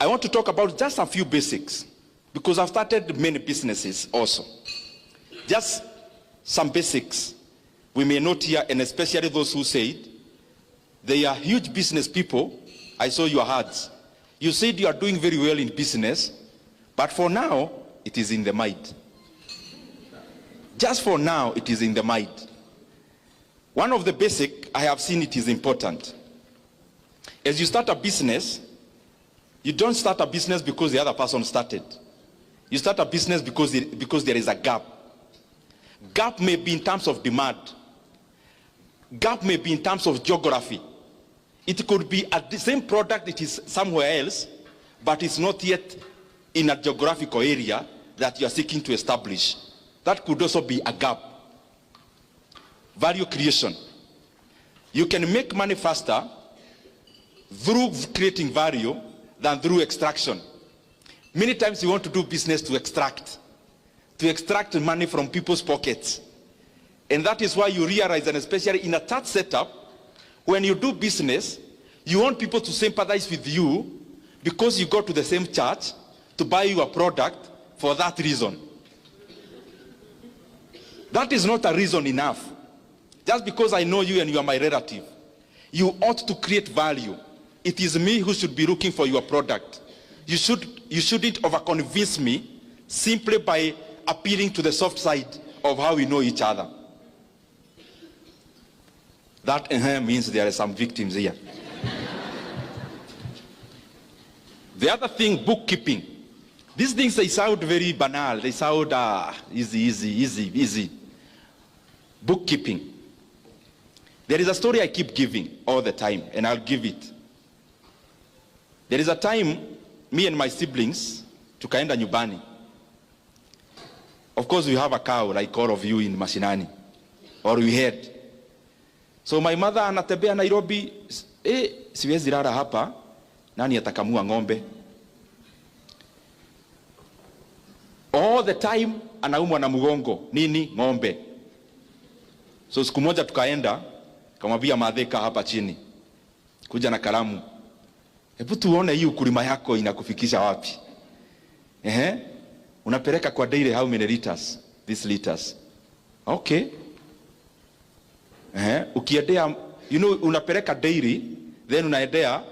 I want to talk about just a few basics, because I've started many businesses also. Just some basics we may note here, and especially those who said they are huge business people. I saw your hearts. You said you are doing very well in business, but for now, it is in the mind. Just for now, it is in the mind. One of the basic, I have seen it is important. As you start a business, you don't start a business because the other person started. You start a business because there is a gap. Gap may be in terms of demand. Gap may be in terms of geography. It could be at the same product, it is somewhere else, but it's not yet in a geographical area that you are seeking to establish. That could also be a gap. Value creation. You can make money faster through creating value than through extraction. Many times you want to do business to extract money from people's pockets. And that is why you realize, and especially in a church setup, when you do business, you want people to sympathize with you because you go to the same church to buy your product for that reason. That is not a reason enough. Just because I know you and you are my relative, you ought to create value. It is me who should be looking for your product. You shouldn't overconvince me simply by appealing to the soft side of how we know each other. That means there are some victims here. The other thing, bookkeeping. These things, they sound very banal. They sound easy. Bookkeeping. There is a story I keep giving all the time, and I'll give it. There is a time, me and my siblings, tukaenda nyumbani. Of course, we have a cow like all of you in Mashinani, or we had. So my mother anatembea Nairobi, siwezi lala hapa, nani atakamua ng'ombe? All the time anaumwa na mgongo, nini? Ng'ombe. So siku moja tukaenda, kamwambia Madheka hapa chini, kuja na kalamu. Hebu tuone hii ukulima yako inakufikisha wapi? Unapeleka kwa dairy how many liters? These liters. Okay. Ukiendea, unapeleka dairy, then unaendea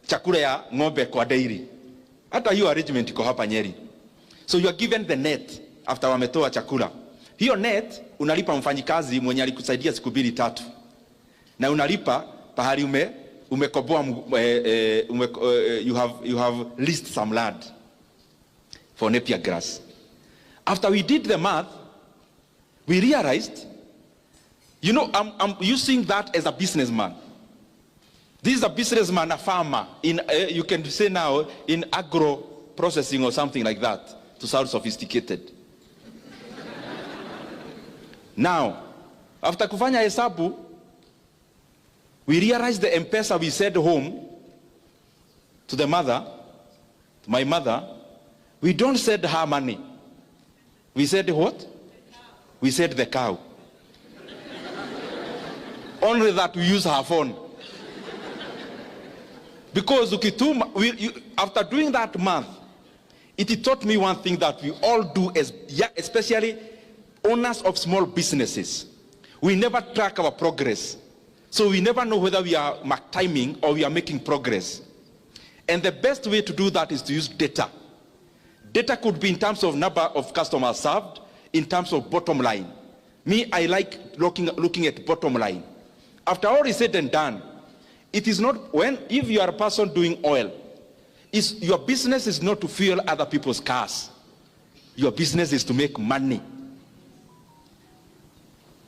chakula ya ng'ombe kwa dairy. Hata hiyo arrangement iko hapa Nyeri. So you are given the net after wametoa chakula. Hiyo net unalipa mfanyikazi mwenye alikusaidia siku 2-3. Na unalipa pahali umekoboa you have leased some land for Napier grass. After we did the math, we realized, I'm using that as a businessman. This is a businessman, a farmer, you can say now, in agro processing or something like that, to sound sophisticated. Now, after kufanya hesabu, we realized the M-Pesa we sent home to the mother, to my mother, we don't send her money. We said what? We said the cow. Only that we use her phone. Because after doing that math, it taught me one thing that we all do, especially owners of small businesses. We never track our progress. So we never know whether we are timing or we are making progress. And the best way to do that is to use data. Data could be in terms of number of customers served, in terms of bottom line. Me, I like looking at bottom line. After all is said and done, it is not if you are a person doing oil, your business is not to fuel other people's cars. Your business is to make money.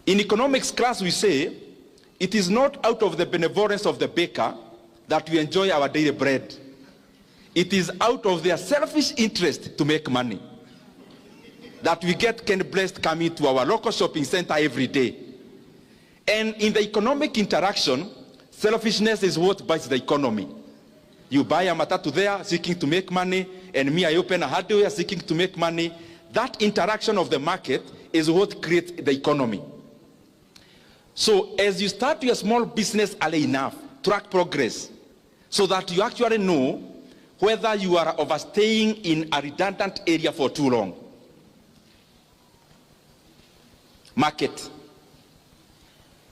In economics class, we say, it is not out of the benevolence of the baker that we enjoy our daily bread. It is out of their selfish interest to make money that we get Ken Blessed coming to our local shopping center every day. And in the economic interaction, selfishness is what buys the economy. You buy a matatu there seeking to make money, and me, I open a hardware seeking to make money. That interaction of the market is what creates the economy. So as you start your small business early enough, track progress so that you actually know whether you are overstaying in a redundant area for too long. Market.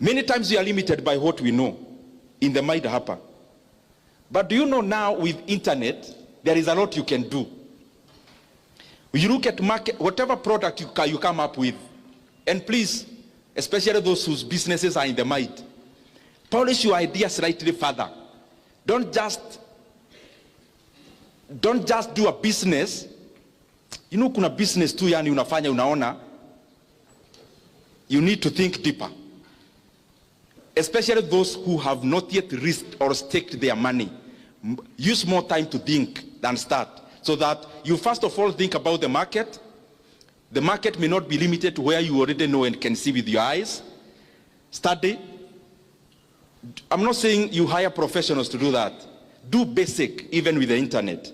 Many times we are limited by what we know in the Maida hapa. But do you know now with internet, there is a lot you can do. You look at market, whatever product you come up with, and please, especially those whose businesses are in the Maida, polish your ideas slightly further. Don't just do a business. You know, kuna business tu yani unafanya unaona. You need to think deeper. Especially those who have not yet risked or staked their money. Use more time to think than start. So that you first of all think about the market. The market may not be limited to where you already know and can see with your eyes. Study. I'm not saying you hire professionals to do that. Do basic, even with the internet.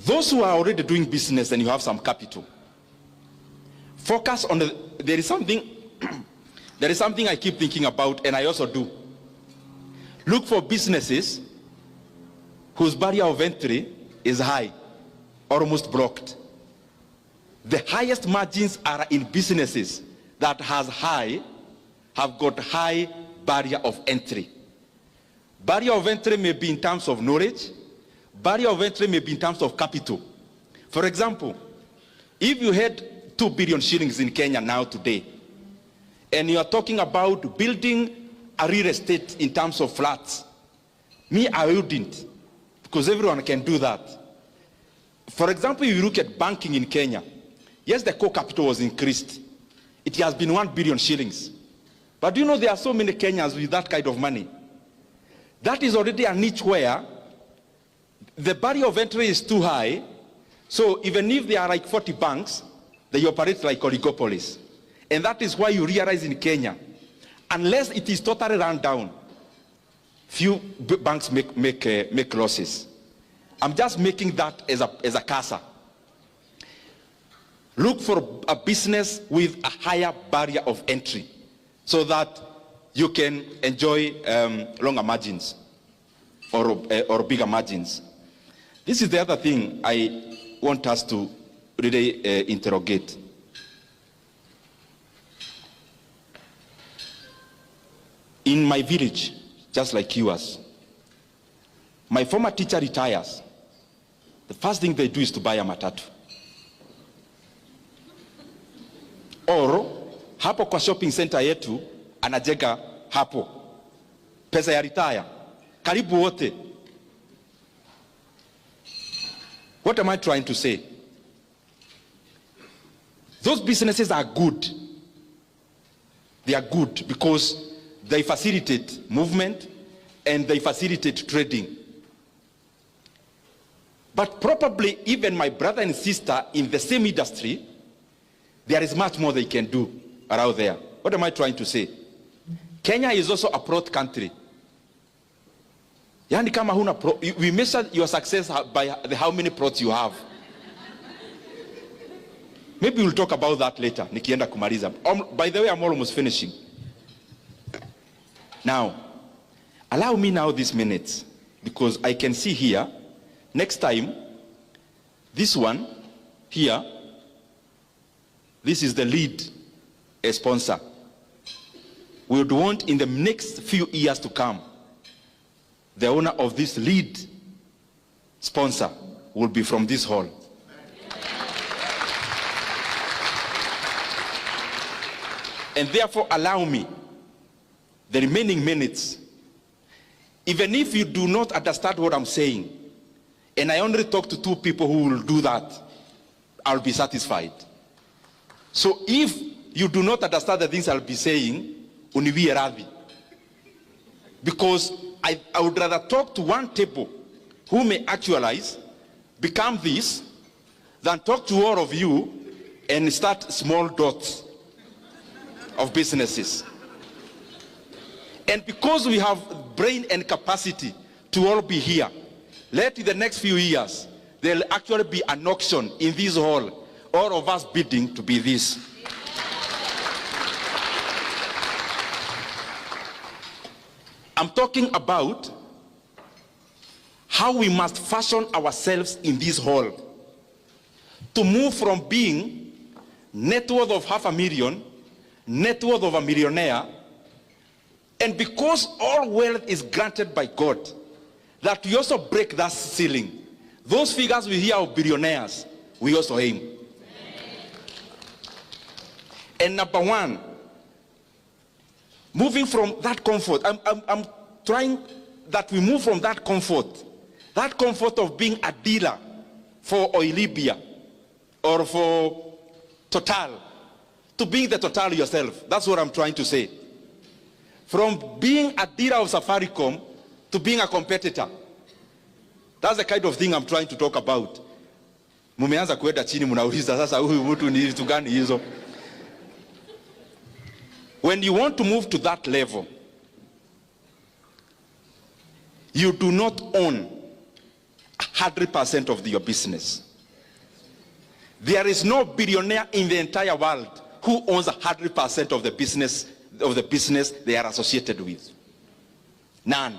Those who are already doing business and you have some capital, focus on there is something I keep thinking about, and I also do. Look for businesses whose barrier of entry is high, almost blocked. The highest margins are in businesses that have got high barrier of entry. Barrier of entry may be in terms of knowledge. Barrier of entry may be in terms of capital. For example, if you had 2 billion shillings in Kenya now today, and you are talking about building a real estate in terms of flats, me, I wouldn't, because everyone can do that. For example, if you look at banking in Kenya, yes, the core capital was increased. It has been 1 billion shillings. But do you know there are so many Kenyans with that kind of money? That is already a niche where the barrier of entry is too high. So even if there are like 40 banks, they operate like oligopolies. And that is why you realize in Kenya, unless it is totally run down, few banks make losses. I'm just making that as a cursor. Look for a business with a higher barrier of entry so that you can enjoy longer margins or bigger margins. This is the other thing I want us to really interrogate. In my village, just like yours, my former teacher retires. The first thing they do is to buy a matatu. Or, hapo kwa shopping center yetu, anajenga hapo. Pesa ya retire. Karibu wote. What am I trying to say? Those businesses are good. They are good because they facilitate movement and they facilitate trading. But probably even my brother and sister in the same industry, there is much more they can do around there. What am I trying to say? Kenya is also a broad country. Yani kama huna we measure your success by how many plots you have. Maybe we'll talk about that later. Nikienda kumaliza. By the way, I'm almost finishing. Now, allow me now these minutes, because I can see here, next time, this one here, this is the lead sponsor. We would want in the next few years to come, the owner of this lead sponsor will be from this hall. And therefore allow me the remaining minutes, even if you do not understand what I'm saying, and I only talk to 2 people who will do that, I'll be satisfied. So if you do not understand the things I'll be saying, uniwie radhi. Because I would rather talk to 1 table who may actualize, become this, than talk to all of you and start small dots of businesses. And because we have brain and capacity to all be here, let in the next few years, there'll actually be an auction in this hall, all of us bidding to be this. I'm talking about how we must fashion ourselves in this hall to move from being net worth of $500,000, net worth of a millionaire, and because all wealth is granted by God, that we also break that ceiling. Those figures we hear of billionaires, we also aim. And number one, moving from that comfort, I'm trying that we move from that comfort of being a dealer for Oilibia or for Total, to being the Total yourself. That's what I'm trying to say. From being a dealer of Safaricom to being a competitor. That's the kind of thing I'm trying to talk about. Mumeanza kuenda chini mnauliza sasa huyu mtu ni vitu gani hizo? When you want to move to that level, you do not own 100% of your business. There is no billionaire in the entire world who owns 100% of the business they are associated with. None.